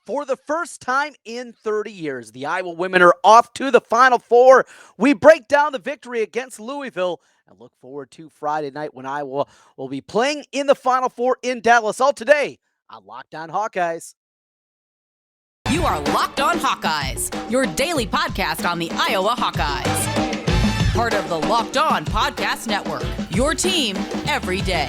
For the first time in 30 years, the Iowa women are off to the Final Four. We break down the victory against Louisville and look forward to Friday night when Iowa will be playing in the Final Four in Dallas. All today on Locked On Hawkeyes. You are Locked On Hawkeyes, your daily podcast on the Iowa Hawkeyes. Part of the Locked On Podcast Network, your team every day.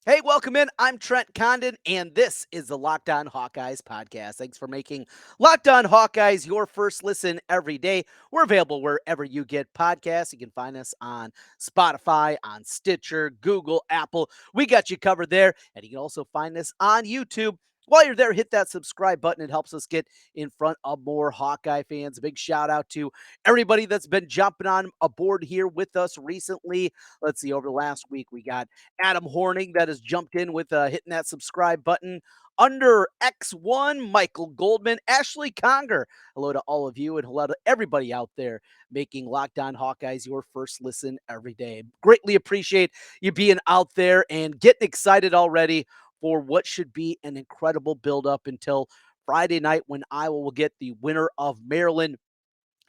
Hey, welcome in. I'm Trent Condon, and this is the Locked On Hawkeyes podcast. Thanks for making Locked On Hawkeyes your first listen every day. We're available wherever you get podcasts. You can find us on Spotify, on Stitcher, Google, Apple. We got you covered there, and you can also find us on YouTube. While you're there, hit that subscribe button. It helps us get in front of more Hawkeye fans. A big shout out to everybody that's been jumping on aboard here with us recently. Let's see, over the last week, we got Adam Horning that has jumped in with hitting that subscribe button. Under X1, Michael Goldman, Ashley Conger. Hello to all of you and hello to everybody out there making Locked On Hawkeyes your first listen every day. Greatly appreciate you being out there and getting excited already for what should be an incredible build-up until Friday night when Iowa will get the winner of Maryland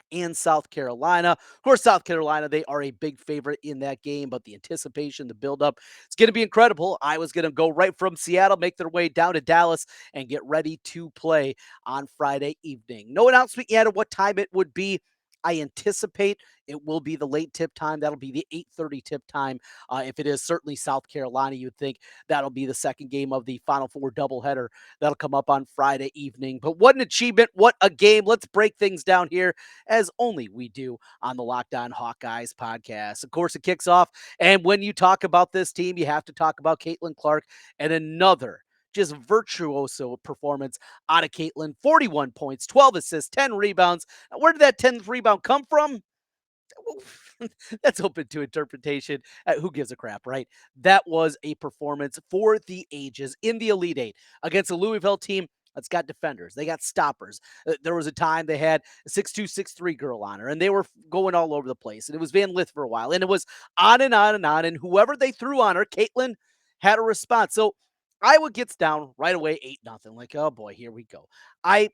and South Carolina. Of course, South Carolina, they are a big favorite in that game, but the anticipation, the buildup, it's going to be incredible. Iowa's going to go right from Seattle, make their way down to Dallas, and get ready to play on Friday evening. No announcement yet of what time it would be. I anticipate it will be the late tip time. That'll be the 8:30 tip time. If it is certainly South Carolina, you would think that'll be the second game of the Final Four doubleheader. That'll come up on Friday evening. But what an achievement. What a game. Let's break things down here as only we do on the Locked On Hawkeyes podcast. Of course, it kicks off. And when you talk about this team, you have to talk about Caitlin Clark and another just virtuoso performance out of Caitlin. 41 points, 12 assists, 10 rebounds. Where did that 10th rebound come from? That's open to interpretation. Who gives a crap, right? That was a performance for the ages in the Elite Eight against a Louisville team that's got defenders. They got stoppers. There was a time they had a 6'2", 6'3" girl on her, and they were going all over the place. And it was Van Lith for a while, and it was on and on and on. And whoever they threw on her, Caitlin had a response. So Iowa gets down right away, 8-0. Like, oh boy, here we go. I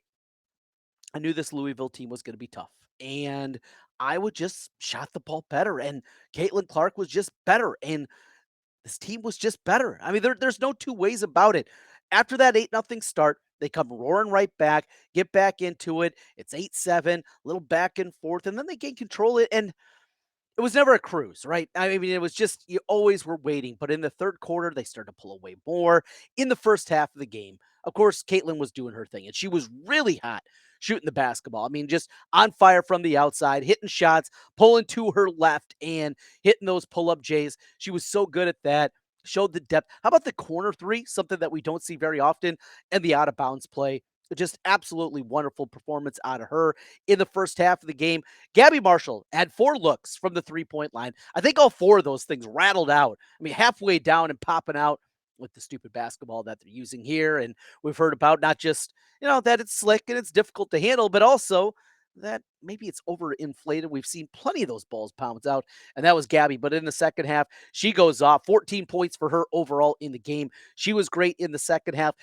knew this Louisville team was going to be tough, and Iowa just shot the ball better, and Caitlin Clark was just better, and this team was just better. I mean, there's no two ways about it. After that 8-0 start, they come roaring right back, get back into it. It's 8-7, a little back and forth, and then they gain control of it, and it was never a cruise, right? I mean, it was just you always were waiting. But in the third quarter, they started to pull away more. In the first half of the game, of course, Caitlin was doing her thing, and she was really hot shooting the basketball. I mean, just on fire from the outside, hitting shots, pulling to her left, and hitting those pull-up J's. She was so good at that. Showed the depth. How about the corner three? Something that we don't see very often, and the out-of-bounds play. Just absolutely wonderful performance out of her in the first half of the game. Gabby Marshall had 4 looks from the three-point line. I think all 4 of those things rattled out. I mean, halfway down and popping out with the stupid basketball that they're using here. And we've heard about not just, that it's slick and it's difficult to handle, but also that maybe it's overinflated. We've seen plenty of those balls pounds out, and that was Gabby. But in the second half, she goes off. 14 points for her overall in the game. She was great in the second half.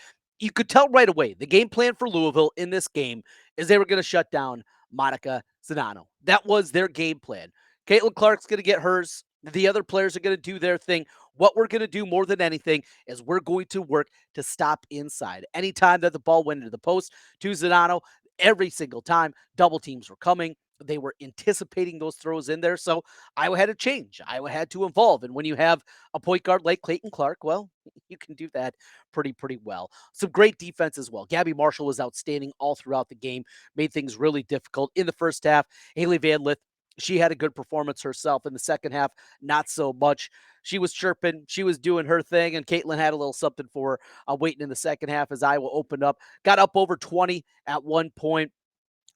You could tell right away the game plan for Louisville in this game is they were going to shut down Monica Zanano. That was their game plan. Caitlin Clark's going to get hers. The other players are going to do their thing. What we're going to do more than anything is we're going to work to stop inside. Anytime that the ball went into the post to Zanano, every single time, double teams were coming. They were anticipating those throws in there. So Iowa had to change. Iowa had to evolve. And when you have a point guard like Caitlin Clark, well, you can do that pretty well. Some great defense as well. Gabby Marshall was outstanding all throughout the game, made things really difficult. In the first half, Haley Van Lith, she had a good performance herself. In the second half, not so much. She was chirping. She was doing her thing, and Caitlin had a little something for her waiting in the second half as Iowa opened up. Got up over 20 at one point.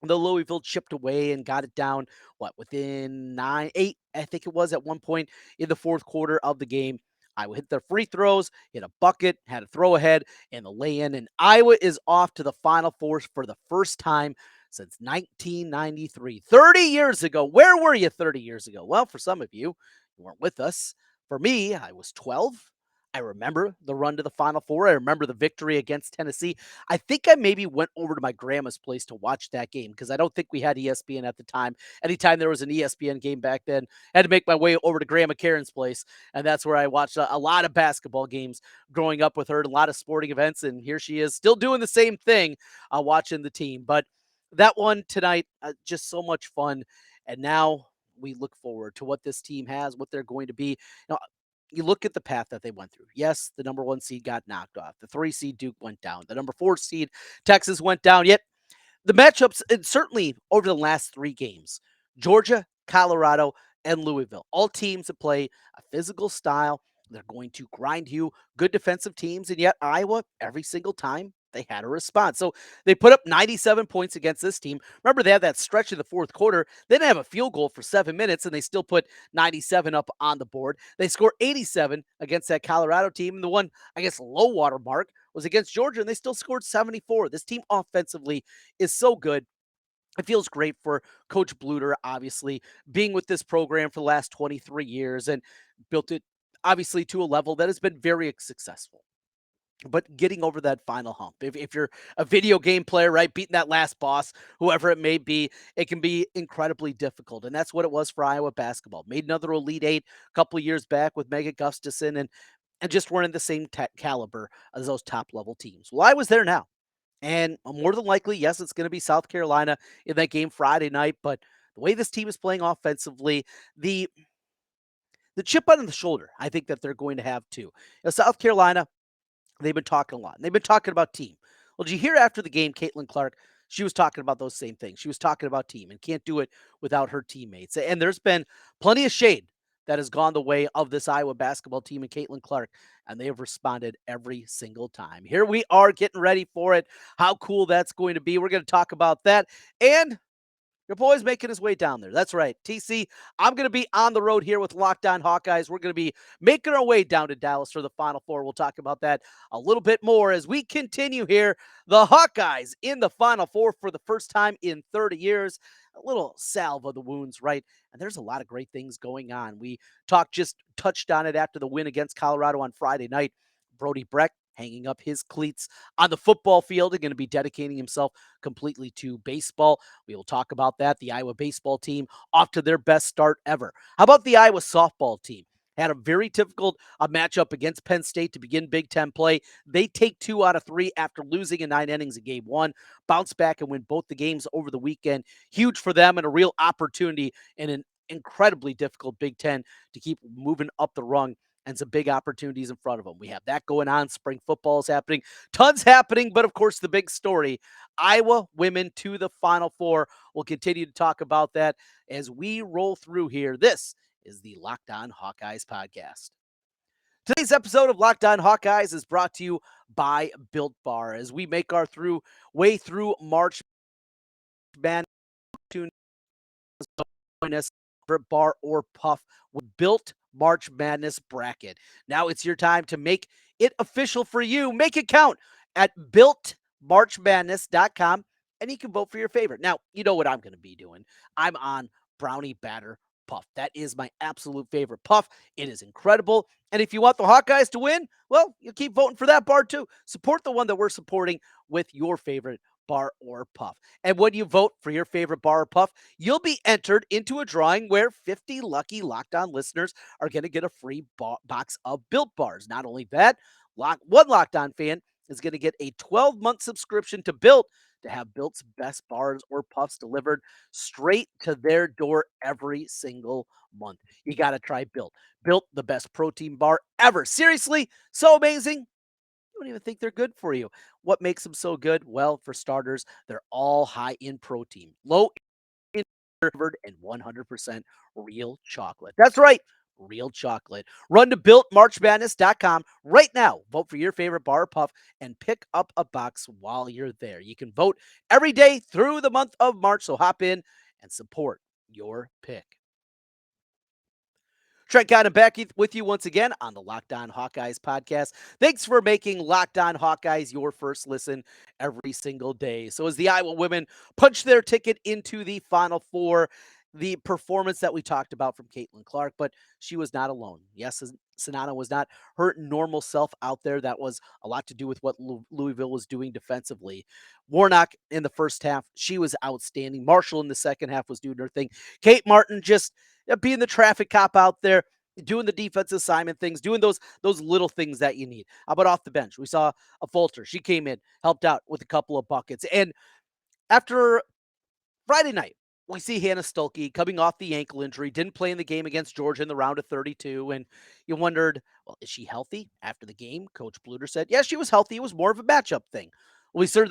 The Louisville chipped away and got it down, within 8, I think it was at one point in the fourth quarter of the game. Iowa hit their free throws, hit a bucket, had a throw ahead, and the lay-in. And Iowa is off to the Final Four for the first time since 1993. 30 years ago. Where were you 30 years ago? Well, for some of you, you weren't with us. For me, I was 12. I remember the run to the Final Four. I remember the victory against Tennessee. I think I maybe went over to my grandma's place to watch that game because I don't think we had ESPN at the time. Anytime there was an ESPN game back then, I had to make my way over to Grandma Karen's place, and that's where I watched a lot of basketball games growing up with her, and a lot of sporting events. And here she is, still doing the same thing, watching the team. But that one tonight, just so much fun. And now we look forward to what this team has, what they're going to be. Now, you look at the path that they went through. Yes, the number 1 seed got knocked off. The 3 seed Duke went down. The number 4 seed Texas went down. Yet the matchups, and certainly over the last 3 games, Georgia, Colorado, and Louisville, all teams that play a physical style. They're going to grind you, good defensive teams, and yet Iowa, every single time, they had a response. So they put up 97 points against this team. Remember, they had that stretch in the fourth quarter. They didn't have a field goal for 7 minutes, and they still put 97 up on the board. They scored 87 against that Colorado team, and the one, I guess, low water mark was against Georgia, and they still scored 74. This team offensively is so good. It feels great for Coach Bluter, obviously, being with this program for the last 23 years and built it, obviously, to a level that has been very successful. But getting over that final hump, if you're a video game player, right, beating that last boss, whoever it may be, it can be incredibly difficult. And that's what it was for Iowa basketball. Made another Elite Eight a couple of years back with Mega Gustafson, and just weren't in the same caliber as those top level teams. Well, I was there now. And more than likely, yes, it's going to be South Carolina in that game Friday night. But the way this team is playing offensively, the the chip on the shoulder, I think that they're going to have too. South Carolina, they've been talking a lot. And they've been talking about team. Well, did you hear after the game, Caitlin Clark? She was talking about those same things. She was talking about team and can't do it without her teammates. And there's been plenty of shade that has gone the way of this Iowa basketball team and Caitlin Clark, and they have responded every single time. Here we are getting ready for it. How cool that's going to be. We're going to talk about that. And your boy's making his way down there. That's right. TC, I'm going to be on the road here with Locked On Hawkeyes. We're going to be making our way down to Dallas for the Final Four. We'll talk about that a little bit more as we continue here. The Hawkeyes in the Final Four for the first time in 30 years. A little salve of the wounds, right? And there's a lot of great things going on. We touched on it after the win against Colorado on Friday night. Brody Breck hanging up his cleats on the football field and going to be dedicating himself completely to baseball. We will talk about that. The Iowa baseball team off to their best start ever. How about the Iowa softball team? Had a very difficult matchup against Penn State to begin Big Ten play. They take 2 out of 3 after losing in 9 innings in game 1. Bounce back and win both the games over the weekend. Huge for them and a real opportunity in an incredibly difficult Big Ten to keep moving up the rung and some big opportunities in front of them. We have that going on. Spring football is happening. Tons happening, but of course the big story, Iowa women to the Final Four. We'll continue to talk about that as we roll through here. This is the Locked On Hawkeyes podcast. Today's episode of Locked On Hawkeyes is brought to you by Built Bar as we make our way through March. Man, tune join us for bar or puff with Built March Madness bracket. Now it's your time to make it official for you. Make it count at builtmarchmadness.com and you can vote for your favorite. Now, you know what I'm going to be doing. I'm on Brownie Batter Puff. That is my absolute favorite puff. It is incredible. And if you want the Hawkeyes to win, well, you keep voting for that bar too. Support the one that we're supporting with your favorite bar or puff. And when you vote for your favorite bar or puff, you'll be entered into a drawing where 50 lucky Locked On listeners are going to get a free box of Built Bars. Not only that, one Locked On fan is going to get a 12-month subscription to Built to have Built's best bars or puffs delivered straight to their door every single month. You got to try Built. Built, the best protein bar ever. Seriously, so amazing. You don't even think they're good for you. What makes them so good? Well, for starters, they're all high in protein, low in sugar, and 100% real chocolate. That's right, real chocolate. Run to builtmarchmadness.com right now. Vote for your favorite bar or puff and pick up a box while you're there. You can vote every day through the month of March, so hop in and support your pick. Trent Condon back with you once again on the Locked On Hawkeyes podcast. Thanks for making Locked On Hawkeyes your first listen every single day. So, as the Iowa women punch their ticket into the Final Four, the performance that we talked about from Caitlin Clark, but she was not alone. Yes, Sonata was not her normal self out there. That was a lot to do with what Louisville was doing defensively. Warnock in the first half, she was outstanding. Marshall in the second half was doing her thing. Kate Martin just being the traffic cop out there, doing the defense assignment things, doing those little things that you need. How about off the bench? We saw a Fulter. She came in, helped out with a couple of buckets. And after Friday night, we see Hannah Stuelke coming off the ankle injury, didn't play in the game against Georgia in the round of 32. And you wondered, well, is she healthy? After the game, Coach Bluter said, yes, she was healthy. It was more of a matchup thing. We saw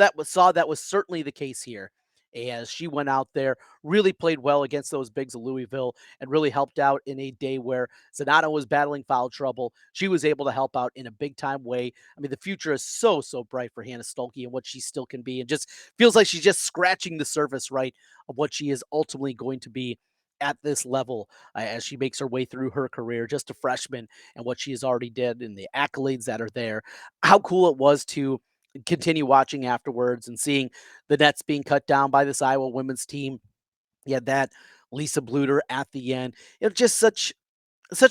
that was certainly the case here as she went out there, really played well against those bigs of Louisville and really helped out in a day where Zanata was battling foul trouble. She was able to help out in a big time way. I mean, the future is so bright for Hannah Stuelke and what she still can be, and just feels like she's just scratching the surface, right, of what she is ultimately going to be at this level as she makes her way through her career, just a freshman, and what she has already did and the accolades that are there. How cool it was to continue watching afterwards and seeing the nets being cut down by this Iowa women's team. You had that Lisa Bluter at the end. It was just such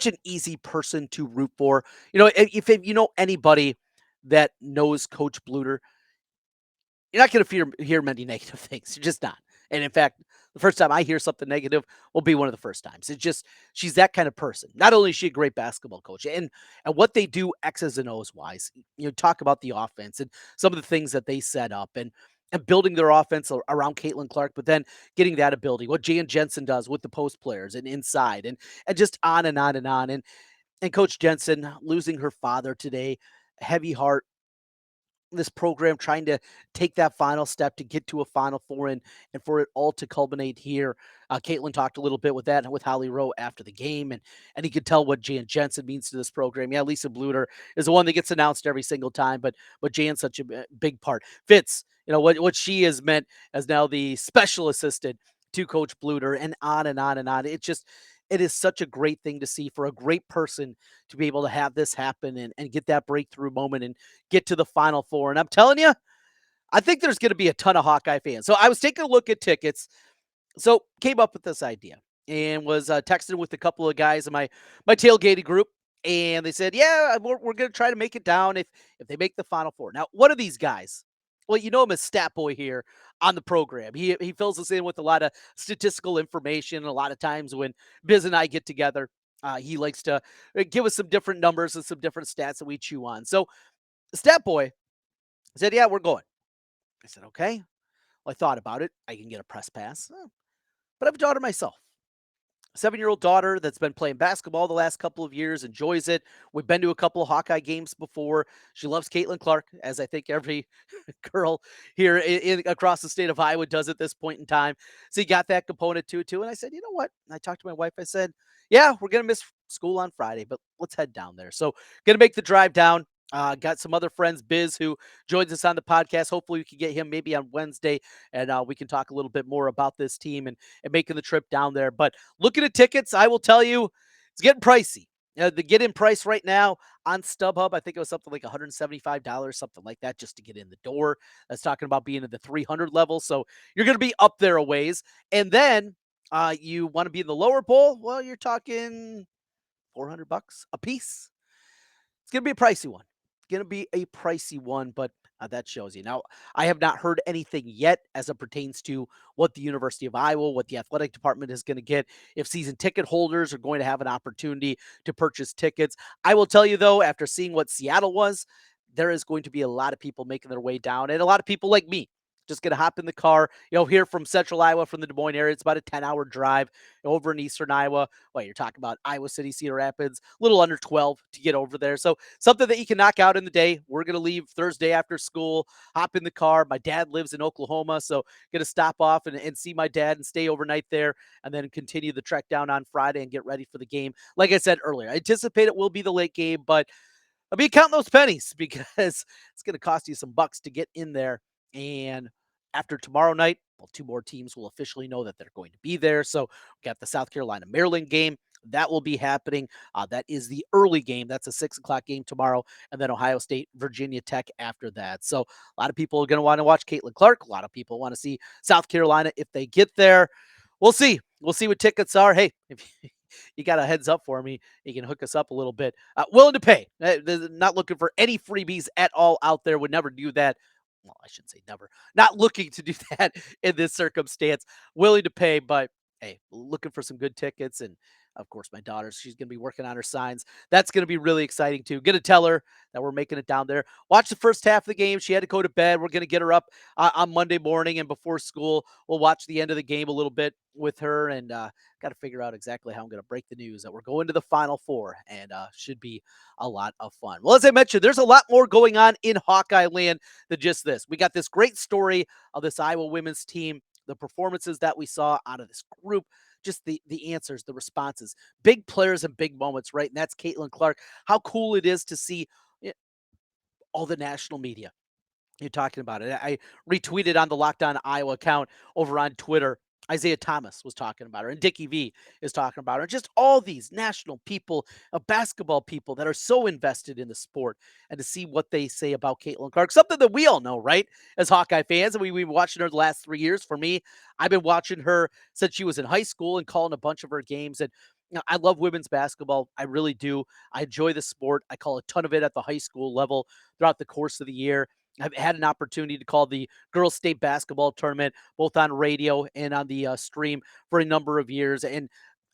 an easy person to root for. You know, if you know anybody that knows Coach Bluter, you're not going to hear many negative things. You're just not. And in fact, the first time I hear something negative will be one of the first times. It's just she's that kind of person. Not only is she a great basketball coach, and what they do X's and O's wise. You know, talk about the offense and some of the things that they set up and building their offense around Caitlin Clark, but then getting that ability. What Jan Jensen does with the post players and inside, and just on and on and on. And Coach Jensen losing her father today, heavy heart, this program trying to take that final step to get to a Final Four and for it all to culminate here. Caitlin talked a little bit with that with Holly Rowe after the game, and he could tell what Jan Jensen means to this program. Yeah, Lisa Bluter is the one that gets announced every single time, but Jan's such a big part. Fitz, you know what she has meant as now the special assistant to Coach Bluter, and on and on and on. It is such a great thing to see for a great person to be able to have this happen and get that breakthrough moment and get to the Final Four. And I'm telling you, I think there's going to be a ton of Hawkeye fans. So I was taking a look at tickets. So came up with this idea and was texting with a couple of guys in my tailgating group. And they said, yeah, we're going to try to make it down if they make the Final Four. Now, one of these guys, well, you know him as Stat Boy here on the program. He fills us in with a lot of statistical information. A lot of times when Biz and I get together, he likes to give us some different numbers and some different stats that we chew on. So Stat Boy said, yeah, we're going. I said, okay. Well, I thought about it. I can get a press pass, but I have a daughter myself. 7-year-old daughter that's been playing basketball the last couple of years, enjoys it. We've been to a couple of Hawkeye games before. She loves Caitlin Clark, as I think every girl here across the state of Iowa does at this point in time. So you got that component to it too. And I said, you know what? And I talked to my wife. I said, yeah, we're going to miss school on Friday, but let's head down there. So going to make the drive down. Got some other friends, Biz, who joins us on the podcast. Hopefully we can get him maybe on Wednesday and we can talk a little bit more about this team and making the trip down there. But looking at tickets, I will tell you, it's getting pricey. The get-in price right now on StubHub, I think it was something like $175, something like that, just to get in the door. That's talking about being in the 300 level. So you're going to be up there a ways. And then you want to be in the lower bowl? Well, you're talking $400 a piece. It's going to be a pricey one. Going to be a pricey one, but that shows you. Now, I have not heard anything yet as it pertains to what the University of Iowa, what the athletic department is going to get, if season ticket holders are going to have an opportunity to purchase tickets. I will tell you, though, after seeing what Seattle was, there is going to be a lot of people making their way down, and a lot of people like me just going to hop in the car, here from central Iowa, from the Des Moines area. It's about a 10-hour drive over in eastern Iowa. Well, you're talking about Iowa City, Cedar Rapids, a little under 12 to get over there. So something that you can knock out in the day. We're going to leave Thursday after school, hop in the car. My dad lives in Oklahoma, so going to stop off and see my dad and stay overnight there, and then continue the trek down on Friday and get ready for the game. Like I said earlier, I anticipate it will be the late game, but I'll be counting those pennies because it's going to cost you some bucks to get in there. And after tomorrow night, well, two more teams will officially know that they're going to be there. So we got the South Carolina Maryland game That will be happening. That is the early game. That's a 6 o'clock game tomorrow, and then Ohio State, Virginia Tech after that. So a lot of people are going to want to watch Caitlin Clark. A lot of people want to see South Carolina if they get there. We'll see. We'll see what tickets are. Hey, if you got a heads up for me, you can hook us up a little bit. Willing to pay. Not looking for any freebies at all out there. Would never do that. Well, I shouldn't say never. Not looking to do that in this circumstance. Willing to pay, but hey, looking for some good tickets. And of course, my daughter, she's going to be working on her signs. That's going to be really exciting too. Going to tell her that we're making it down there. Watch the first half of the game. She had to go to bed. We're going to get her up on Monday morning, and before school, we'll watch the end of the game a little bit with her, and got to figure out exactly how I'm going to break the news that we're going to the Final Four, and should be a lot of fun. Well, as I mentioned, there's a lot more going on in Hawkeye land than just this. We got this great story of this Iowa women's team, the performances that we saw out of this group, just the answers, the responses, big players and big moments, right? And that's Caitlin Clark. How cool it is to see all the national media you're talking about it. I retweeted on the Locked On Iowa account over on Twitter. Isaiah Thomas was talking about her, and Dickie V is talking about her. Just all these national people, basketball people that are so invested in the sport, and to see what they say about Caitlin Clark, something that we all know, right? As Hawkeye fans, and we've been watching her the last 3 years. For me, I've been watching her since she was in high school and calling a bunch of her games. And I love women's basketball. I really do. I enjoy the sport. I call a ton of it at the high school level throughout the course of the year. I've had an opportunity to call the girls' state basketball tournament, both on radio and on the stream, for a number of years. And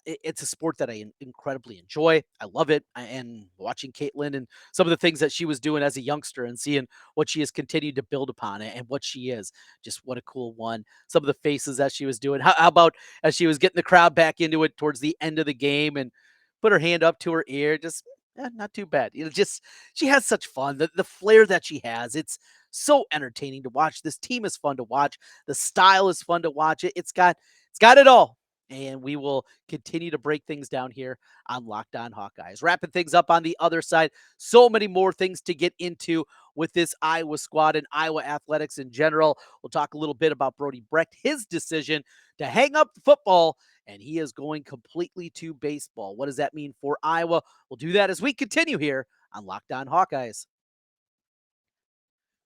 it's a sport that I incredibly enjoy. I love it. And watching Caitlin and some of the things that she was doing as a youngster, and seeing what she has continued to build upon it and what she is, just what a cool one. Some of the faces that she was doing. How about as she was getting the crowd back into it towards the end of the game and put her hand up to her ear, just not too bad. Just she has such fun. The flair that she has, it's so entertaining to watch. This team is fun to watch. The style is fun to watch. It's got it all. And we will continue to break things down here on Locked On Hawkeyes. Wrapping things up on the other side. So many more things to get into with this Iowa squad and Iowa athletics in general. We'll talk a little bit about Brody Brecht, his decision to hang up the football, and he is going completely to baseball. What does that mean for Iowa? We'll do that as we continue here on Locked On Hawkeyes.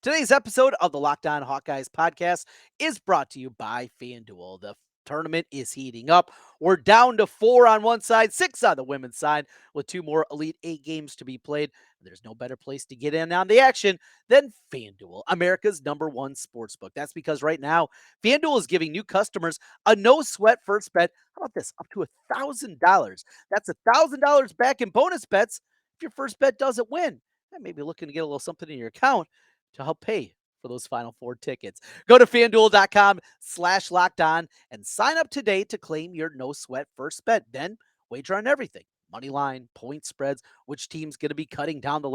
Today's episode of the Locked On Hawkeyes podcast is brought to you by FanDuel. The tournament is heating up. We're down to 4 on one side, 6 on the women's side, with 2 more Elite 8 games to be played. There's no better place to get in on the action than FanDuel, America's #1 sportsbook. That's because right now, FanDuel is giving new customers a no-sweat first bet. How about this? Up to $1,000. That's $1,000 back in bonus bets if your first bet doesn't win. Maybe looking to get a little something in your account to help pay for those Final Four tickets. Go to fanduel.com/locked on and sign up today to claim your no sweat first bet. Then wager on everything: money line, point spreads, which team's going to be cutting down the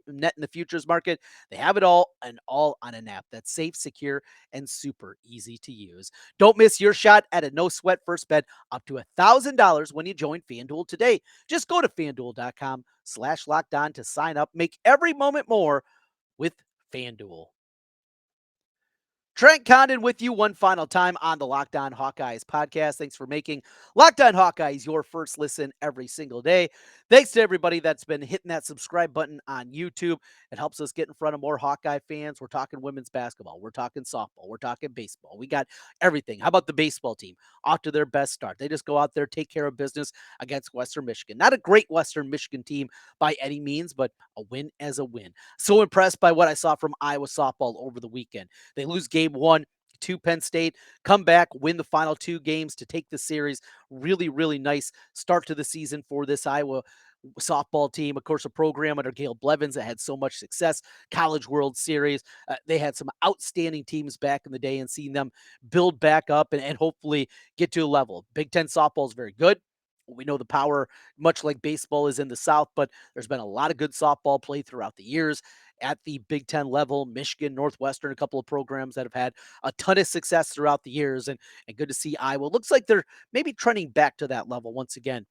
net in the futures market. They have it all, and all on an app that's safe, secure, and super easy to use. Don't miss your shot at a no sweat first bet up to $1,000 when you join FanDuel today. Just go to fanduel.com/locked on to sign up. Make every moment more with FanDuel. Trent Condon with you one final time on the Locked On Hawkeyes podcast. Thanks for making Locked On Hawkeyes your first listen every single day. Thanks to everybody that's been hitting that subscribe button on YouTube. It helps us get in front of more Hawkeye fans. We're talking women's basketball. We're talking softball. We're talking baseball. We got everything. How about the baseball team? Off to their best start. They just go out there, take care of business against Western Michigan. Not a great Western Michigan team by any means, but a win as a win. So impressed by what I saw from Iowa softball over the weekend. They lose game 1 to Penn State, come back, win the final 2 games to take the series. Really, really nice start to the season for this Iowa softball team. Of course, a program under Gail Blevins that had so much success, College World Series. They had some outstanding teams back in the day, and seeing them build back up and hopefully get to a level. Big Ten softball is very good. We know the power, much like baseball, is in the South, but there's been a lot of good softball played throughout the years at the Big Ten level. Michigan, Northwestern, a couple of programs that have had a ton of success throughout the years, and good to see Iowa. Looks like they're maybe trending back to that level once again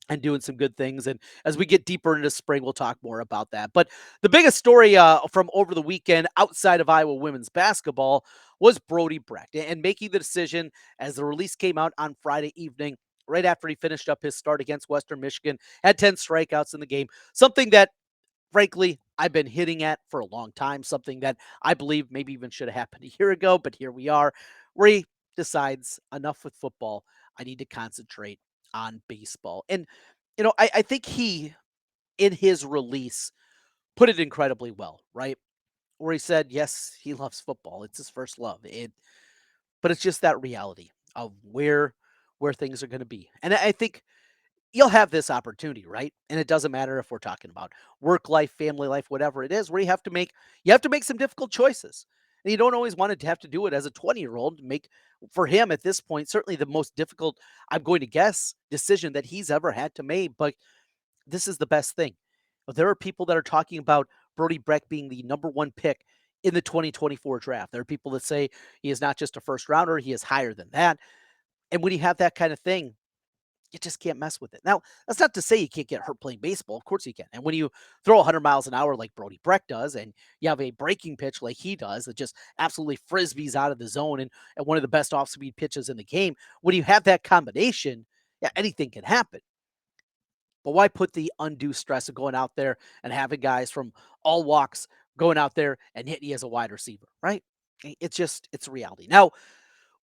and doing some good things. And as we get deeper into spring, we'll talk more about that. But the biggest story from over the weekend outside of Iowa women's basketball was Brody Brecht and making the decision, as the release came out on Friday evening, right after he finished up his start against Western Michigan, had 10 strikeouts in the game, something that frankly, I've been hitting at for a long time, something that I believe maybe even should have happened a year ago, but here we are, where he decides enough with football. I need to concentrate on baseball. And, I think he, in his release, put it incredibly well, right? Where he said, yes, he loves football. It's his first love. But it's just that reality of where things are going to be. And I think you'll have this opportunity, right? And it doesn't matter if we're talking about work life, family life, whatever it is, where you have to make some difficult choices. And you don't always want to have to do it as a 20-year-old. Make for him at this point, certainly the most difficult, I'm going to guess, decision that he's ever had to make. But this is the best thing. There are people that are talking about Brody Breck being the number one pick in the 2024 draft. There are people that say he is not just a first rounder, he is higher than that. And when you have that kind of thing, you just can't mess with it. Now, that's not to say you can't get hurt playing baseball. Of course you can. And when you throw 100 miles an hour like Brody Breck does, and you have a breaking pitch like he does that just absolutely frisbees out of the zone and one of the best off speed pitches in the game, when you have that combination, yeah, anything can happen. But why put the undue stress of going out there and having guys from all walks going out there and hitting you as a wide receiver, right? It's reality. Now,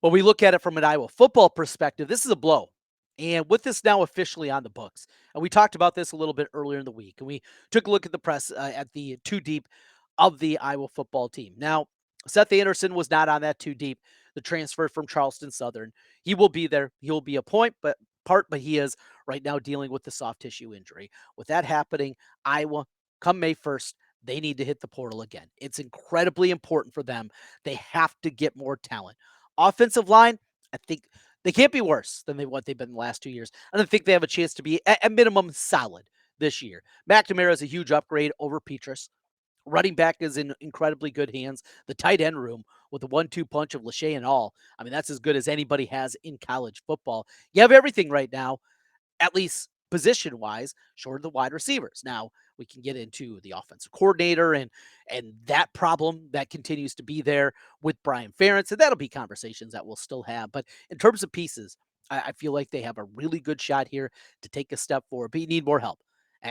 when we look at it from an Iowa football perspective, this is a blow. And with this now officially on the books, and we talked about this a little bit earlier in the week, and we took a look at the press at the two deep of the Iowa football team. Now, Seth Anderson was not on that two deep, the transfer from Charleston Southern. He will be there. He will be a part, but he is right now dealing with the soft tissue injury. With that happening, Iowa, come May 1st, they need to hit the portal again. It's incredibly important for them. They have to get more talent. Offensive line, I think they can't be worse than what they've been the last 2 years. And I think they have a chance to be at minimum solid this year. McNamara is a huge upgrade over Petrus. Running back is in incredibly good hands. The tight end room with the 1-2 punch of Lachey and all. I mean, that's as good as anybody has in college football. You have everything right now, at least position wise, short of the wide receivers. Now we can get into the offensive coordinator and that problem that continues to be there with Brian Ferentz, and that'll be conversations that we'll still have. But in terms of pieces, I feel like they have a really good shot here to take a step forward, but you need more help.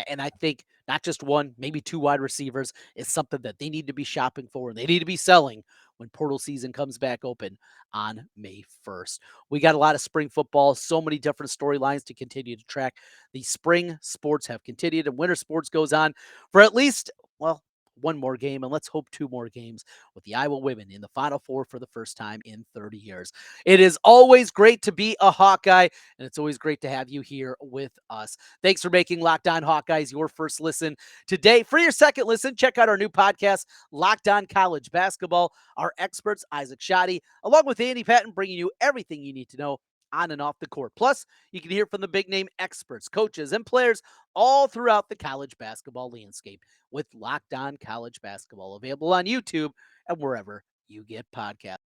And I think not just one, maybe two wide receivers is something that they need to be shopping for and they need to be selling when portal season comes back open on May 1st. We got a lot of spring football, so many different storylines to continue to track. The spring sports have continued and winter sports goes on for at least, well, one more game, and let's hope two more games with the Iowa women in the Final Four for the first time in 30 years. It is always great to be a Hawkeye, and it's always great to have you here with us. Thanks for making Locked On Hawkeyes your first listen today. For your second listen, check out our new podcast, Locked On College Basketball. Our experts, Isaac Shoddy, along with Andy Patton, bringing you everything you need to know on and off the court. Plus, you can hear from the big name experts, coaches, and players all throughout the college basketball landscape with Locked On College Basketball, available on YouTube and wherever you get podcasts.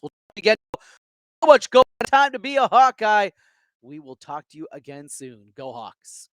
We'll again so much go time to be a Hawkeye. We will talk to you again soon. Go Hawks.